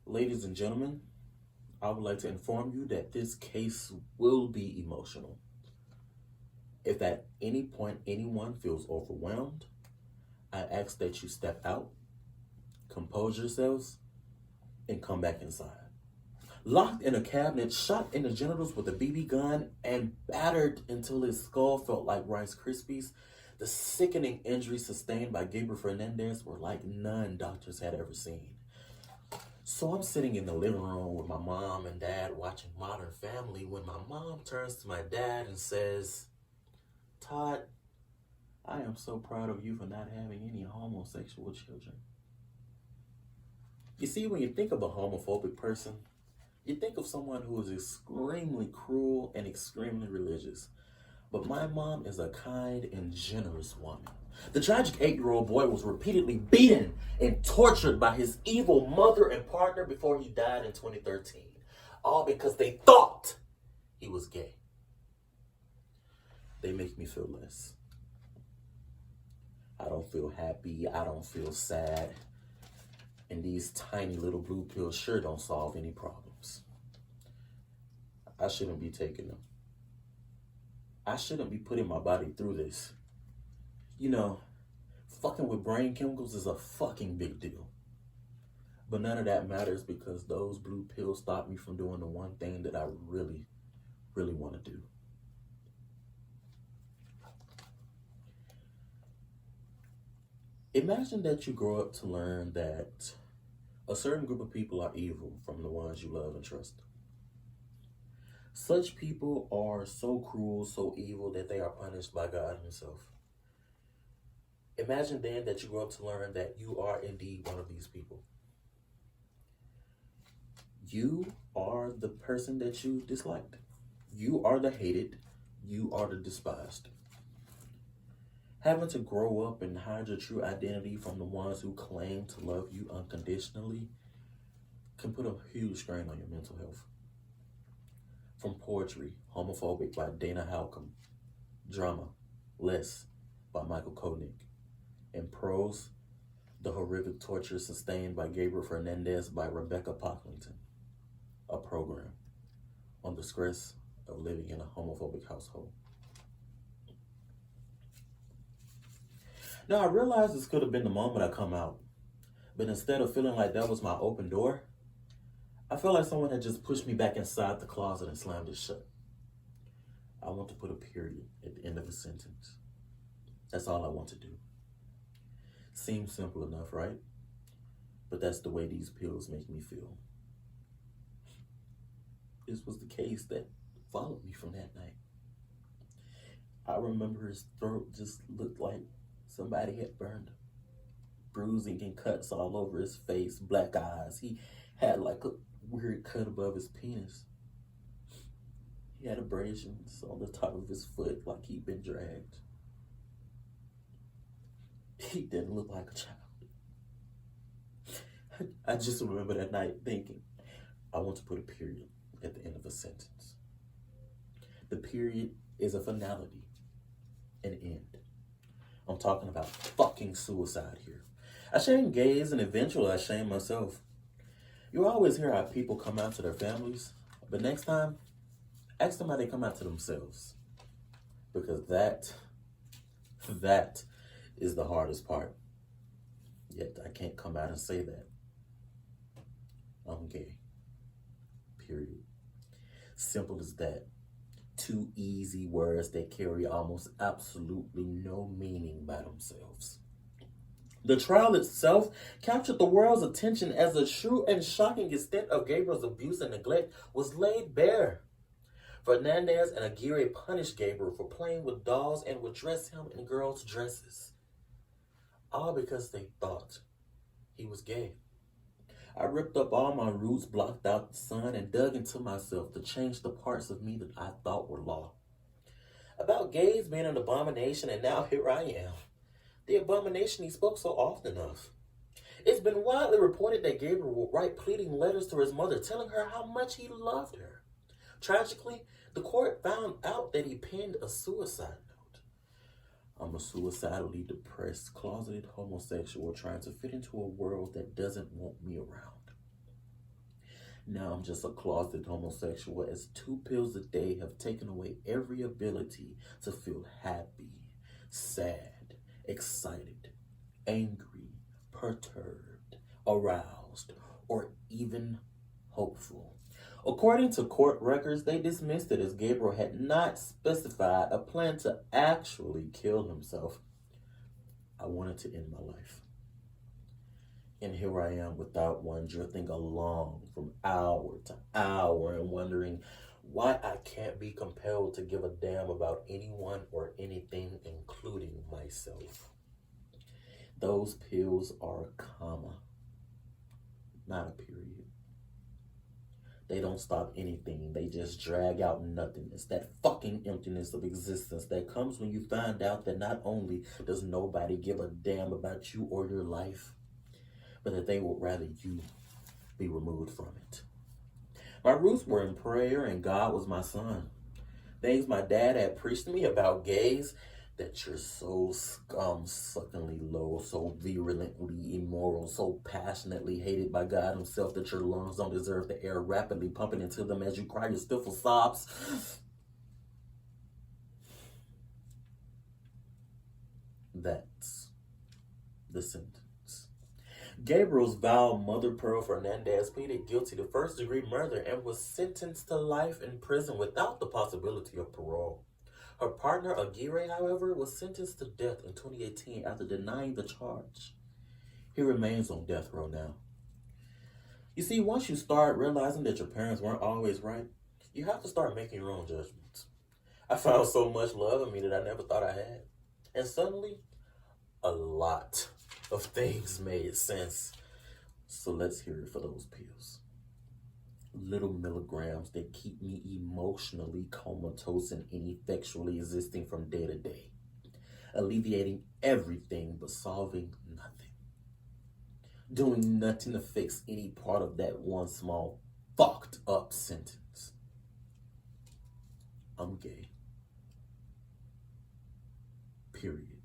Ladies and gentlemen, I would like to inform you that this case will be emotional. If at any point anyone feels overwhelmed, I ask that you step out, compose yourselves, and come back inside. Locked in a cabinet, shot in the genitals with a BB gun, and battered until his skull felt like Rice Krispies, the sickening injuries sustained by Gabriel Fernandez were like none doctors had ever seen. So I'm sitting in the living room with my mom and dad watching Modern Family when my mom turns to my dad and says, "Todd, I am so proud of you for not having any homosexual children." You see, when you think of a homophobic person, you think of someone who is extremely cruel and extremely religious. But my mom is a kind and generous woman. The tragic 8-year-old boy was repeatedly beaten and tortured by his evil mother and partner before he died in 2013. All because they thought he was gay. They make me feel less. I don't feel happy. I don't feel sad. And these tiny little blue pills sure don't solve any problems. I shouldn't be taking them. I shouldn't be putting my body through this. You know, fucking with brain chemicals is a fucking big deal. But none of that matters because those blue pills stop me from doing the one thing that I really, really want to do. Imagine that you grow up to learn that a certain group of people are evil from the ones you love and trust. Such people are so cruel, so evil that they are punished by God Himself. Imagine then that you grow up to learn that you are indeed one of these people. You are the person that you disliked. You are the hated. You are the despised. Having to grow up and hide your true identity from the ones who claim to love you unconditionally can put a huge strain on your mental health. From poetry, Homophobic by Dana Halcomb, drama, Less by Michael Koenig, and prose, The Horrific Torture Sustained by Gabriel Fernandez by Rebecca Pocklington, a program on the stress of living in a homophobic household. Now, I realize this could have been the moment I come out, but instead of feeling like that was my open door, I felt like someone had just pushed me back inside the closet and slammed it shut. I want to put a period at the end of a sentence. That's all I want to do. Seems simple enough, right? But that's the way these pills make me feel. This was the case that followed me from that night. I remember his throat just looked like somebody had burned him. Bruising and cuts all over his face, black eyes. He had like a weird cut above his penis. He had abrasions on the top of his foot like he'd been dragged. He didn't look like a child. I just remember that night thinking, I want to put a period at the end of a sentence. The period is a finality, an end. I'm talking about fucking suicide here. I shame gays and eventually I shame myself. You always hear how people come out to their families, but next time, ask them how they come out to themselves. Because that is the hardest part. Yet I can't come out and say that. I'm gay. Period. Simple as that. Two easy words that carry almost absolutely no meaning by themselves. The trial itself captured the world's attention as the true and shocking extent of Gabriel's abuse and neglect was laid bare. Fernandez and Aguirre punished Gabriel for playing with dolls and would dress him in girls' dresses. All because they thought he was gay. I ripped up all my roots, blocked out the sun, and dug into myself to change the parts of me that I thought were law. About gays being an abomination, and now here I am. The abomination he spoke so often of. It's been widely reported that Gabriel would write pleading letters to his mother telling her how much he loved her. Tragically, the court found out that he penned a suicide note. I'm a suicidally depressed, closeted homosexual trying to fit into a world that doesn't want me around. Now I'm just a closeted homosexual, as 2 pills a day have taken away every ability to feel happy, sad, excited, angry, perturbed, aroused, or even hopeful. According to court records, they dismissed it as Gabriel had not specified a plan to actually kill himself. I wanted to end my life. And here I am without one, drifting along from hour to hour and wondering why I can't be compelled to give a damn about anyone or anything, including myself. Those pills are a comma, not a period. They don't stop anything. They just drag out nothingness. That fucking emptiness of existence that comes when you find out that not only does nobody give a damn about you or your life, but that they would rather you be removed from it. My roots were in prayer and God was my son. Things my dad had preached to me about gays, that you're so scum-suckingly low, so virulently immoral, so passionately hated by God himself that your lungs don't deserve the air rapidly pumping into them as you cry your stifle sobs. That's the sentence. Gabriel's vile mother, Pearl Fernandez, pleaded guilty to first-degree murder and was sentenced to life in prison without the possibility of parole. Her partner, Aguirre, however, was sentenced to death in 2018 after denying the charge. He remains on death row now. You see, once you start realizing that your parents weren't always right, you have to start making your own judgments. I found so much love in me that I never thought I had. And suddenly, a lot of things made sense. So let's hear it for those pills. Little milligrams that keep me emotionally comatose and ineffectually existing from day to day, alleviating everything but solving nothing, doing nothing to fix any part of that one small fucked up sentence. I'm gay. Period.